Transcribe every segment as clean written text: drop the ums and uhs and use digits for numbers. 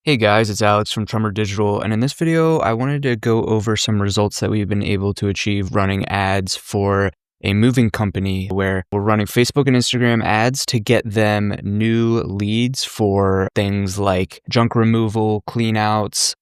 Hey guys, it's Alex from Trummer Digital, and in this video, I wanted to go over some results that we've been able to achieve running ads for a moving company where we're running Facebook and Instagram ads to get them new leads for things like junk removal, clean outs,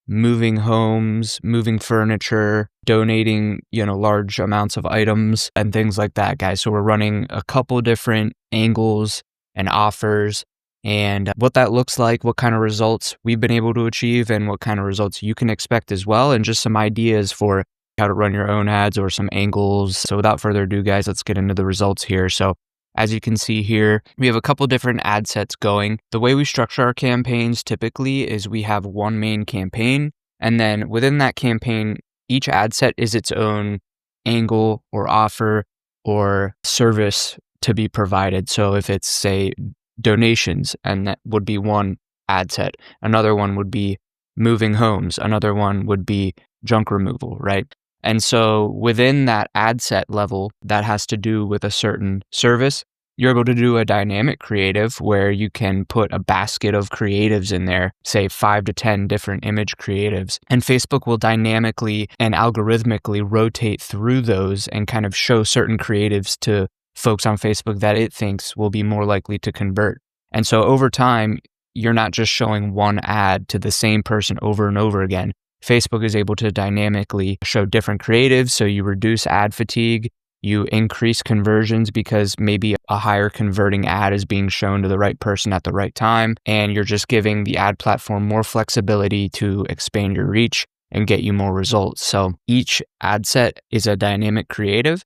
moving homes, moving furniture, donating, large amounts of items and things like that, guys. So we're running a couple different angles and offers and what that looks like, what kind of results we've been able to achieve, and what kind of results you can expect as well, and just some ideas for how to run your own ads or some angles. So without further ado, guys, let's get into the results here. So as you can see here, we have a couple different ad sets going. The way we structure our campaigns typically is we have one main campaign, and then within that campaign, each ad set is its own angle or offer or service to be provided. So if it's, say, donations, and that would be one ad set. Another one would be moving homes. Another one would be junk removal, right? And so within that ad set level that has to do with a certain service, you're able to do a dynamic creative where you can put a basket of creatives in there, say 5 to 10 different image creatives, and Facebook will dynamically and algorithmically rotate through those and kind of show certain creatives to folks on Facebook that it thinks will be more likely to convert. And so over time, you're not just showing one ad to the same person over and over again. Facebook is able to dynamically show different creatives, so you reduce ad fatigue, you increase conversions because maybe a higher converting ad is being shown to the right person at the right time, and you're just giving the ad platform more flexibility to expand your reach and get you more results. So each ad set is a dynamic creative,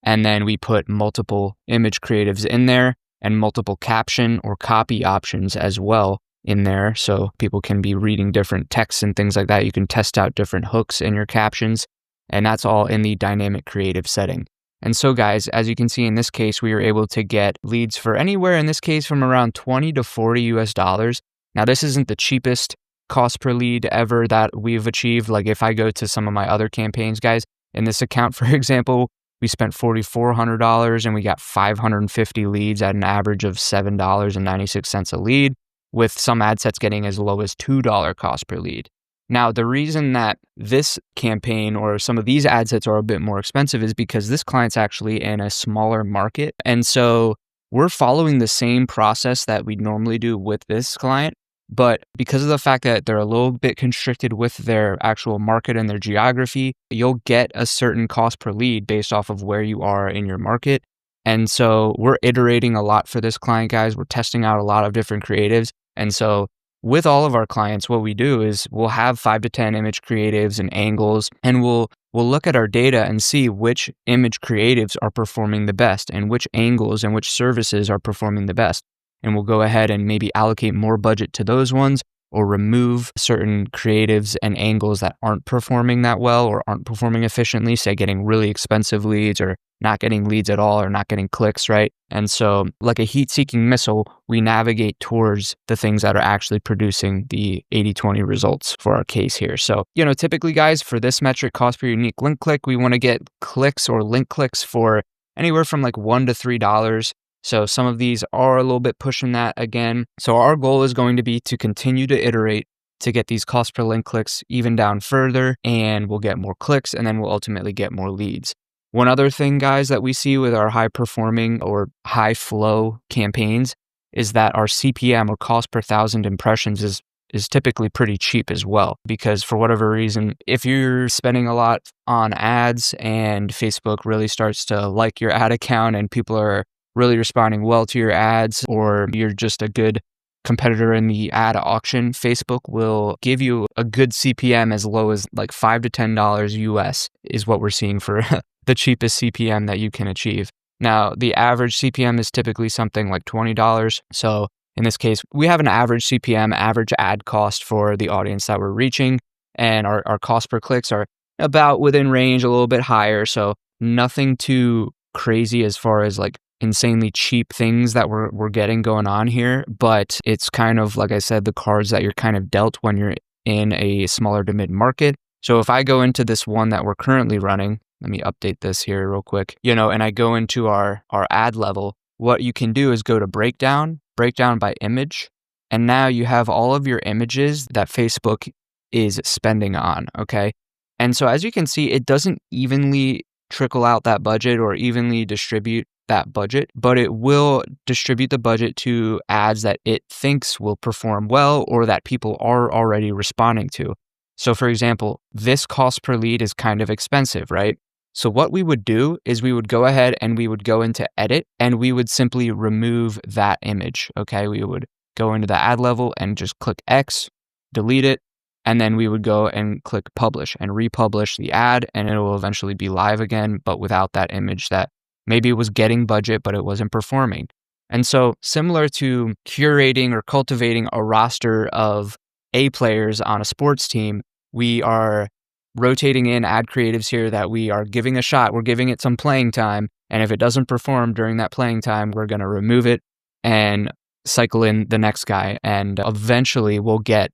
and then we put multiple image creatives in there and multiple caption or copy options as well in there. So people can be reading different texts and things like that. You can test out different hooks in your captions, and that's all in the dynamic creative setting. And so guys, as you can see in this case, we were able to get leads for anywhere in this case from around 20 to 40 US dollars. Now this isn't the cheapest cost per lead ever that we've achieved. Like if I go to some of my other campaigns, guys, in this account, for example, we spent $4,400 and we got 550 leads at an average of $7.96 a lead, with some ad sets getting as low as $2 cost per lead. Now, the reason that this campaign or some of these ad sets are a bit more expensive is because this client's actually in a smaller market. And so we're following the same process that we normally do with this client. But because of the fact that they're a little bit constricted with their actual market and their geography, you'll get a certain cost per lead based off of where you are in your market. And so we're iterating a lot for this client, guys. We're testing out a lot of different creatives. And so with all of our clients, what we do is we'll have 5 to 10 image creatives and angles, and we'll look at our data and see which image creatives are performing the best and which angles and which services are performing the best. And we'll go ahead and maybe allocate more budget to those ones or remove certain creatives and angles that aren't performing that well or aren't performing efficiently, say getting really expensive leads or not getting leads at all or not getting clicks, right? And so like a heat-seeking missile, we navigate towards the things that are actually producing the 80-20 results for our case here. So, typically guys, for this metric, cost per unique link click, we want to get clicks or link clicks for anywhere from like $1 to $3. So some of these are a little bit pushing that again. So our goal is going to be to continue to iterate to get these cost per link clicks even down further, and we'll get more clicks, and then we'll ultimately get more leads. One other thing, guys, that we see with our high performing or high flow campaigns is that our CPM or cost per 1,000 impressions is typically pretty cheap as well, because for whatever reason, if you're spending a lot on ads and Facebook really starts to like your ad account and people are really responding well to your ads, or you're just a good competitor in the ad auction, Facebook will give you a good CPM as low as like $5 to $10 US is what we're seeing for the cheapest CPM that you can achieve. Now, the average CPM is typically something like $20. So in this case, we have an average CPM, average ad cost for the audience that we're reaching, and our cost per clicks are about within range, a little bit higher. So nothing too crazy as far as like insanely cheap things that we're getting going on here, but it's kind of, like I said, the cards that you're kind of dealt when you're in a smaller to mid market. So if I go into this one that we're currently running, let me update this here real quick, and I go into our ad level, what you can do is go to breakdown by image, And now you have all of your images that Facebook is spending on, okay? And so as you can see, it doesn't evenly trickle out that budget or evenly distribute that budget, but it will distribute the budget to ads that it thinks will perform well or that people are already responding to. So for example, this cost per lead is kind of expensive, right? So what we would do is we would go ahead and we would go into edit and we would simply remove that image, okay? We would go into the ad level and just click X, delete it, and then we would go and click publish and republish the ad, and it will eventually be live again, but without that image that maybe it was getting budget, but it wasn't performing. And so similar to curating or cultivating a roster of A players on a sports team, we are rotating in ad creatives here that we are giving a shot. We're giving it some playing time. And if it doesn't perform during that playing time, we're going to remove it and cycle in the next guy. And eventually we'll get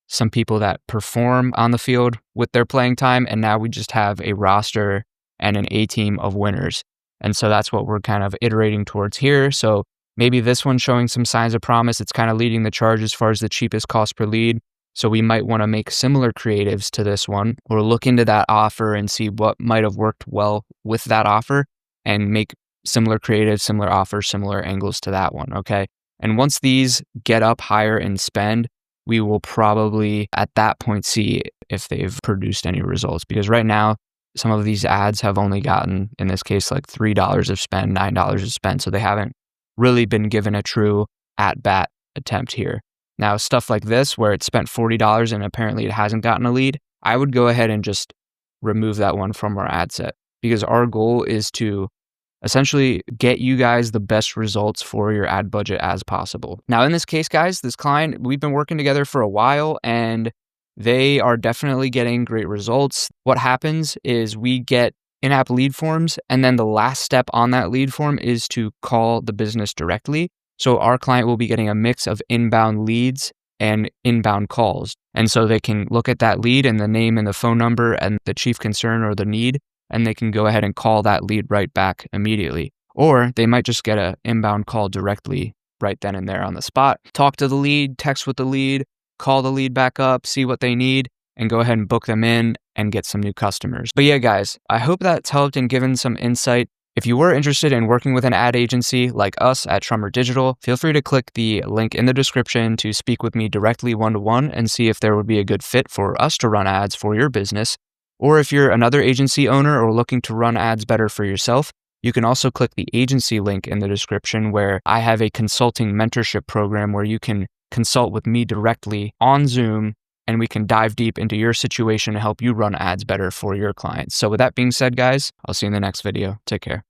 some people that perform on the field with their playing time. And now we just have a roster and an A team of winners. And so that's what we're kind of iterating towards here. So maybe this one's showing some signs of promise. It's kind of leading the charge as far as the cheapest cost per lead. So we might want to make similar creatives to this one or look into that offer and see what might have worked well with that offer and make similar creatives, similar offers, similar angles to that one, okay? And once these get up higher in spend, we will probably at that point see if they've produced any results, because right now, some of these ads have only gotten, in this case, like $3 of spend, $9 of spend. So they haven't really been given a true at-bat attempt here. Now, stuff like this, where it spent $40 and apparently it hasn't gotten a lead, I would go ahead and just remove that one from our ad set, because our goal is to essentially get you guys the best results for your ad budget as possible. Now, in this case, guys, this client, we've been working together for a while and they are definitely getting great results. What happens is we get in-app lead forms, and then the last step on that lead form is to call the business directly. So our client will be getting a mix of inbound leads and inbound calls. And so they can look at that lead and the name and the phone number and the chief concern or the need, and they can go ahead and call that lead right back immediately. Or they might just get an inbound call directly right then and there on the spot. Talk to the lead, text with the lead, call the lead back up, see what they need, and go ahead and book them in and get some new customers. But yeah, guys, I hope that's helped and given some insight. If you were interested in working with an ad agency like us at Trummer Digital, feel free to click the link in the description to speak with me directly one-to-one and see if there would be a good fit for us to run ads for your business. Or if you're another agency owner or looking to run ads better for yourself, you can also click the agency link in the description, where I have a consulting mentorship program where you can consult with me directly on Zoom, and we can dive deep into your situation to help you run ads better for your clients. So with that being said, guys, I'll see you in the next video. Take care.